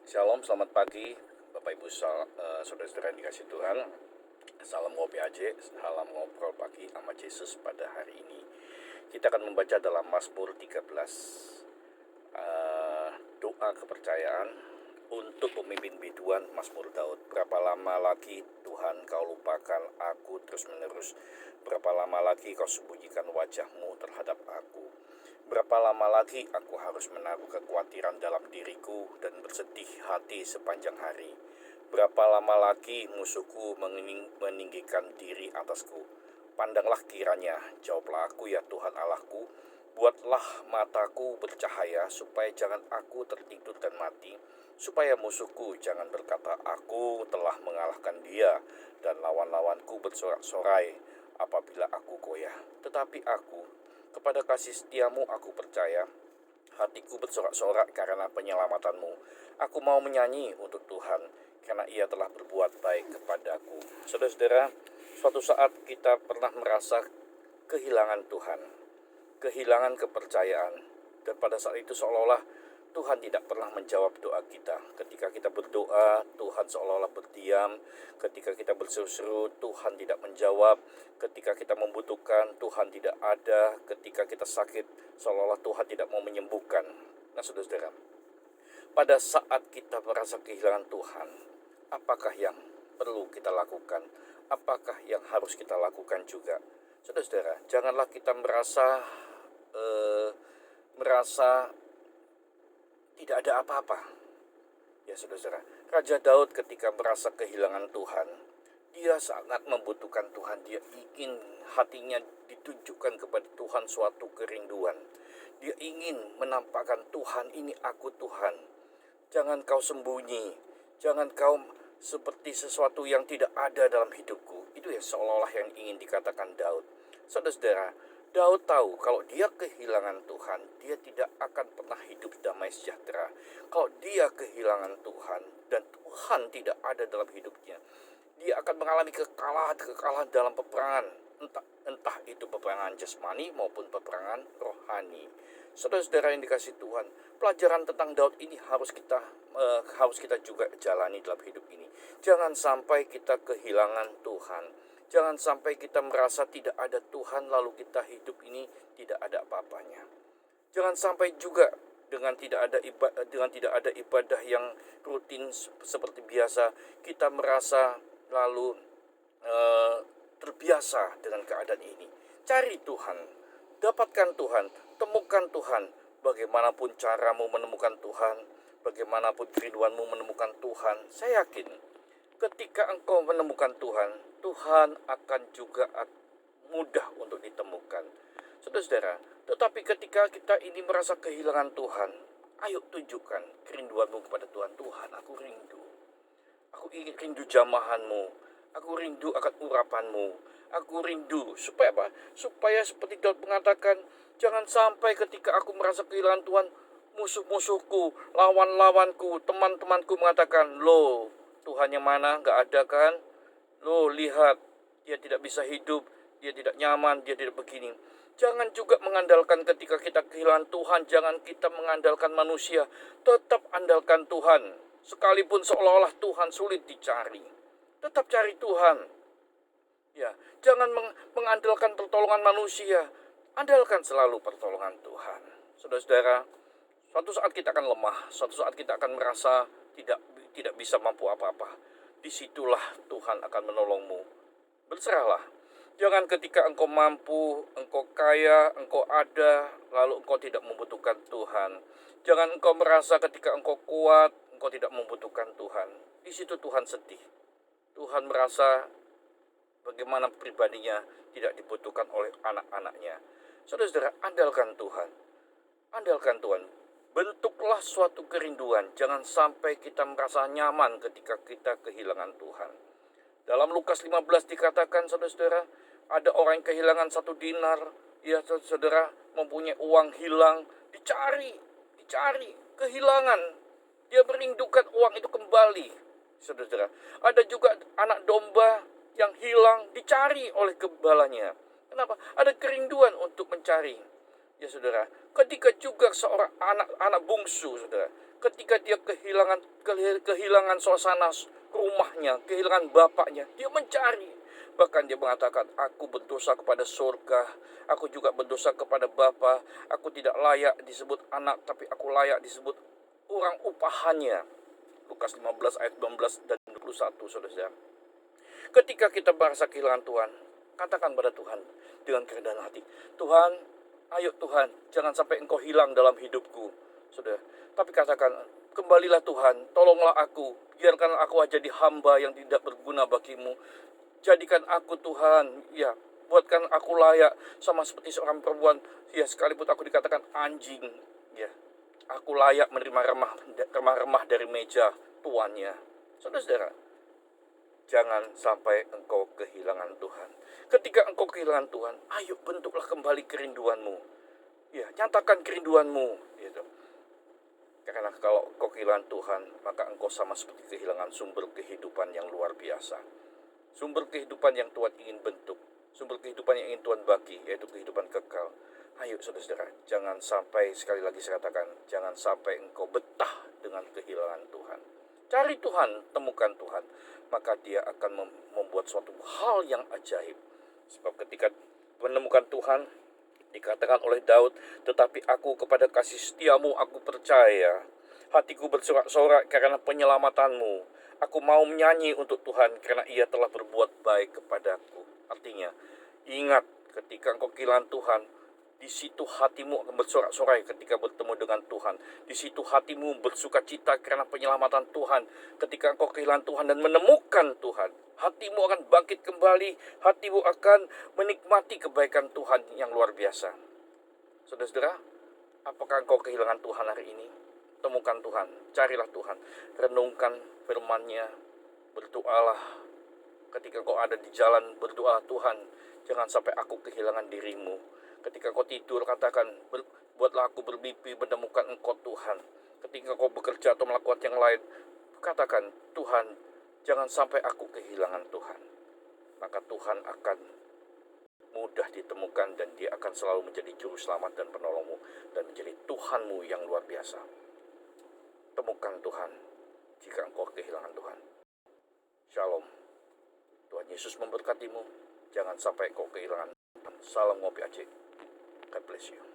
Shalom, selamat pagi Bapak Ibu saudara-saudara yang dikasih Tuhan. Salam ngopi aja, salam ngobrol pagi sama Yesus pada hari ini. Kita akan membaca dalam Mazmur 13, doa kepercayaan untuk pemimpin biduan Mazmur Daud. Berapa lama lagi Tuhan kau lupakan aku terus menerus? Berapa lama lagi kau sembunyikan wajahmu terhadap aku? Berapa lama lagi aku harus menaruh kekhawatiran dalam diriku dan bersedih hati sepanjang hari? Berapa lama lagi musuhku meninggikan diri atasku? Pandanglah kiranya, jawablah aku ya Tuhan Allahku. Buatlah mataku bercahaya, supaya jangan aku tertidur dan mati. Supaya musuhku jangan berkata, aku telah mengalahkan dia, dan lawan-lawanku bersorak-sorai apabila aku goyah. Tetapi aku, kepada kasih setiamu aku percaya, hatiku bersorak-sorak karena penyelamatanmu. Aku mau menyanyi untuk Tuhan, karena ia telah berbuat baik kepadaku. Saudara-saudara, suatu saat kita pernah merasa kehilangan Tuhan, kehilangan kepercayaan, dan pada saat itu seolah-olah Tuhan tidak pernah menjawab doa kita. Ketika kita berdoa, Tuhan seolah-olah berdiam. Ketika kita berseru-seru, Tuhan tidak menjawab. Ketika kita membutuhkan, Tuhan tidak ada. Ketika kita sakit, seolah-olah Tuhan tidak mau menyembuhkan. Nah, saudara-saudara, pada saat kita merasa kehilangan Tuhan, apakah yang perlu kita lakukan? Apakah yang harus kita lakukan juga? Saudara-saudara, janganlah kita merasa tidak ada apa-apa. Ya saudara-saudara, Raja Daud ketika merasa kehilangan Tuhan, dia sangat membutuhkan Tuhan. Dia ingin hatinya ditunjukkan kepada Tuhan suatu kerinduan. Dia ingin menampakkan, Tuhan, ini aku Tuhan. Jangan kau sembunyi, jangan kau seperti sesuatu yang tidak ada dalam hidupku. Itu ya seolah-olah yang ingin dikatakan Daud. Saudara-saudara, Daud tahu kalau dia kehilangan Tuhan, dia tidak akan pernah hidup damai sejahtera. Kalau dia kehilangan Tuhan dan Tuhan tidak ada dalam hidupnya, dia akan mengalami kekalahan dalam peperangan, entah itu peperangan jasmani maupun peperangan rohani. Saudara-saudara yang dikasih Tuhan, pelajaran tentang Daud ini harus kita juga jalani dalam hidup ini. Jangan sampai kita kehilangan Tuhan. Jangan sampai kita merasa tidak ada Tuhan lalu kita hidup ini tidak ada apa-apanya. Jangan sampai juga dengan tidak ada ibadah yang rutin seperti biasa, kita merasa lalu terbiasa dengan keadaan ini. Cari Tuhan, dapatkan Tuhan, temukan Tuhan. Bagaimanapun caramu menemukan Tuhan, bagaimanapun kerinduanmu menemukan Tuhan, saya yakin ketika engkau menemukan Tuhan, Tuhan akan juga mudah untuk ditemukan. Saudara-saudara, tetapi ketika kita ini merasa kehilangan Tuhan, ayo tunjukkan kerinduanmu kepada Tuhan. Tuhan, aku rindu. Aku ingin rindu jamahanmu. Aku rindu akan urapanmu. Aku rindu supaya apa? Supaya seperti Daud mengatakan, jangan sampai ketika aku merasa kehilangan Tuhan, musuh-musuhku, lawan-lawanku, teman-temanku mengatakan, loh, Tuhan yang mana? Gak ada kan? Loh, lihat, dia tidak bisa hidup, dia tidak nyaman, dia tidak begini. Jangan juga mengandalkan ketika kita kehilangan Tuhan, jangan kita mengandalkan manusia. Tetap andalkan Tuhan. Sekalipun seolah-olah Tuhan sulit dicari, tetap cari Tuhan. Ya, jangan mengandalkan pertolongan manusia. Andalkan selalu pertolongan Tuhan. Saudara-saudara, suatu saat kita akan lemah, suatu saat kita akan merasa tidak bisa mampu apa-apa. Disitulah Tuhan akan menolongmu. Berserahlah. Jangan ketika engkau mampu, engkau kaya, engkau ada, lalu engkau tidak membutuhkan Tuhan. Jangan engkau merasa ketika engkau kuat, engkau tidak membutuhkan Tuhan. Di situ Tuhan sedih. Tuhan merasa bagaimana pribadinya tidak dibutuhkan oleh anak-anaknya. Saudara-saudara, andalkan Tuhan. Andalkan Tuhan. Bentuklah suatu kerinduan. Jangan sampai kita merasa nyaman ketika kita kehilangan Tuhan. Dalam Lukas 15 dikatakan, saudara-saudara, ada orang yang kehilangan 1 dinar. Ya, saudara, mempunyai uang hilang. Dicari, kehilangan. Dia merindukan uang itu kembali. Saudara-saudara, ada juga anak domba yang hilang, dicari oleh gembalanya. Kenapa? Ada kerinduan untuk mencari. Ya saudara, ketika juga seorang anak bungsu, saudara, Ketika dia kehilangan suasana rumahnya, kehilangan bapaknya, dia mencari. Bahkan dia mengatakan, aku berdosa kepada surga, aku juga berdosa kepada Bapa, aku tidak layak disebut anak, tapi aku layak disebut orang upahannya. Lukas 15 ayat 19 dan 21, saudara. Ketika kita merasa kehilangan Tuhan, katakan pada Tuhan dengan kerendahan hati, Tuhan, ayo Tuhan, jangan sampai Engkau hilang dalam hidupku, saudara. Tapi katakan, kembalilah Tuhan, tolonglah aku, biarkan aku jadi hamba yang tidak berguna bagimu. Jadikan aku Tuhan, ya, buatkan aku layak sama seperti seorang perempuan, ya, sekalipun aku dikatakan anjing, ya, aku layak menerima remah-remah dari meja tuannya. Saudara-saudara, jangan sampai engkau kehilangan Tuhan. Ketika engkau kehilangan Tuhan, ayo bentuklah kembali kerinduanmu. Ya, nyatakan kerinduanmu, gitu. Karena kalau engkau kehilangan Tuhan, maka engkau sama seperti kehilangan sumber kehidupan yang luar biasa. Sumber kehidupan yang Tuhan ingin bentuk, sumber kehidupan yang ingin Tuhan bagi, yaitu kehidupan kekal. Ayo saudara-saudara, jangan sampai, sekali lagi saya katakan, jangan sampai engkau betah dengan kehilangan Tuhan. Cari Tuhan, temukan Tuhan, maka dia akan membuat suatu hal yang ajaib. Sebab ketika menemukan Tuhan, dikatakan oleh Daud, tetapi aku kepada kasih setiamu aku percaya. Hatiku bersorak-sorak karena penyelamatanmu. Aku mau menyanyi untuk Tuhan karena ia telah berbuat baik kepadaku. Artinya, ingat ketika engkau kehilangan Tuhan, di situ hatimu akan bersorak-sorai ketika bertemu dengan Tuhan. Di situ hatimu bersuka cita karena penyelamatan Tuhan. Ketika engkau kehilangan Tuhan dan menemukan Tuhan, hatimu akan bangkit kembali. Hatimu akan menikmati kebaikan Tuhan yang luar biasa. Saudara-saudara, apakah engkau kehilangan Tuhan hari ini? Temukan Tuhan, carilah Tuhan, renungkan firman-Nya, berdoalah. Ketika kau ada di jalan, berdoa, Tuhan, jangan sampai aku kehilangan dirimu. Ketika kau tidur, katakan, buatlah aku bermimpi menemukan Engkau Tuhan. Ketika kau bekerja atau melakukan yang lain, katakan, Tuhan, jangan sampai aku kehilangan Tuhan. Maka Tuhan akan mudah ditemukan dan dia akan selalu menjadi juru selamat dan penolongmu dan menjadi Tuhanmu yang luar biasa. Temukan Tuhan jika engkau kehilangan Tuhan. Shalom. Tuhan Yesus memberkatimu. Jangan sampai engkau kehilangan Tuhan. Salam ngopi Aceh. God bless you.